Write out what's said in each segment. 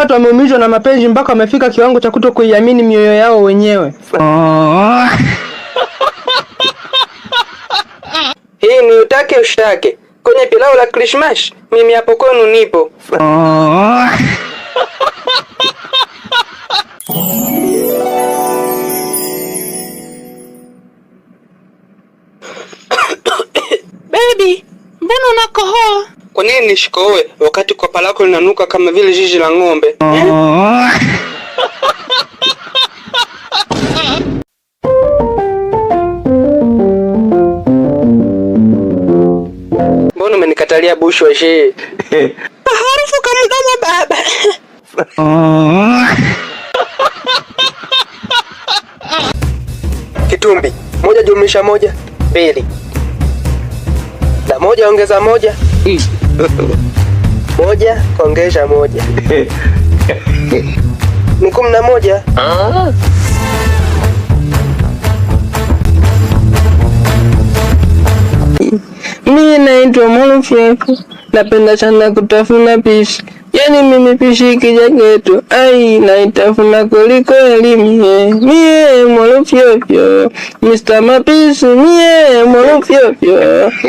watu wameumizwa na mapenzi mpaka wamefika kiwango cha kutokuiamini mioyo yao wenyewe. Hii ni utake ushtake. Kwenye pilau la Christmas, mimi hapo kwenu nipo. Baby, mbona unakohoa? Kwa nini nishikoe wakati kopa lako linanuka kama vile jiji la ng'ombe? Mbona umenikatalia bushwa shee? Harufu kama mdomo baba. Kitumbi, 1 jumlisha 1, 2. Na 1 ongeza 1. 1 kuongeza 1. Ni 11. Mimi naitwa Molofyefu. Napenda sana kutafuna pishi. Yani mimi pishi ikija getu, ai naitafuna kuliko elimu. Mie Molofyefu, Mr. Mapisi, mie Molofyefu,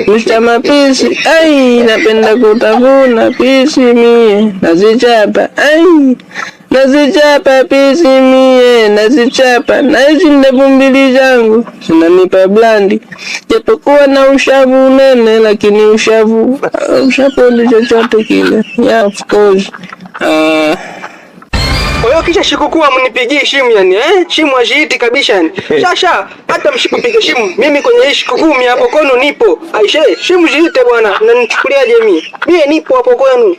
Mr. Mapisi, ai napenda kutafuna pishi mie, nazichapa, ai nazichapa pishi mie, nazichapa, na hizi ndevu mbili zangu zinanipa blandi. Japokuwa na ushavu nene, lakini ushavu ni chochote kile. Yeah, of course. Kwa hiyo kisha shikukuwa mnipigie shimu yani, shimu ajiiti kabisa yani. Shasha, hata mshikupiga shimu, mimi kwenye hii shikukuwa hapo kwenu nipo. Aishe, shimu jiite bwana, mnanichukuliaje mimi? Mie nipo hapo kwenu.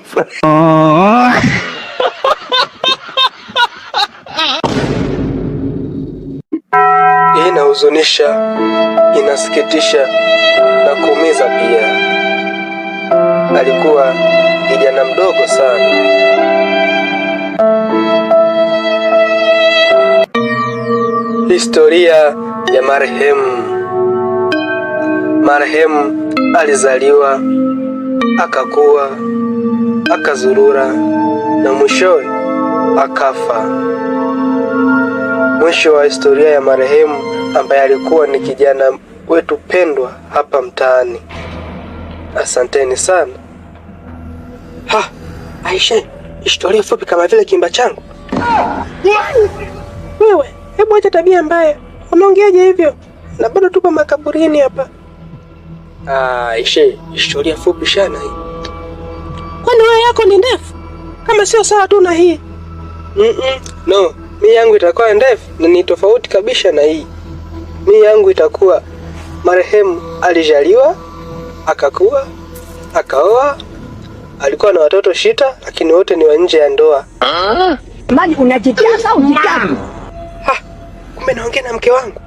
Hii inahuzunisha, inasikitisha na kuumiza pia. Alikuwa kijana mdogo sana. Historia ya marehemu. Marehemu alizaliwa, akakua, akazurura na mwishowe akafa. Mwisho wa historia ya marehemu ambaye alikuwa ni kijana wetu pendwa hapa mtaani. Asanteni sana. Aisha, historia fupi kama vile kimba changu. Wewe, hebu acha tabia mbaya. Unaongeaje hivyo? Na bado tupo makaburini hapa. Aisha, historia fupi sana hii. Kwani wewe yako ni ndefu? Kama sio sawa tu na hii. No, mimi yangu itakuwa ndefu na ni tofauti kabisa na hii. Mimi yangu itakuwa marehemu alijaliwa, akakua, akaoa, alikuwa na watoto 6 lakini wote ni wa nje ya ndoa. Mali unajitaka au jitaka? Kumbe naongea na mke wangu.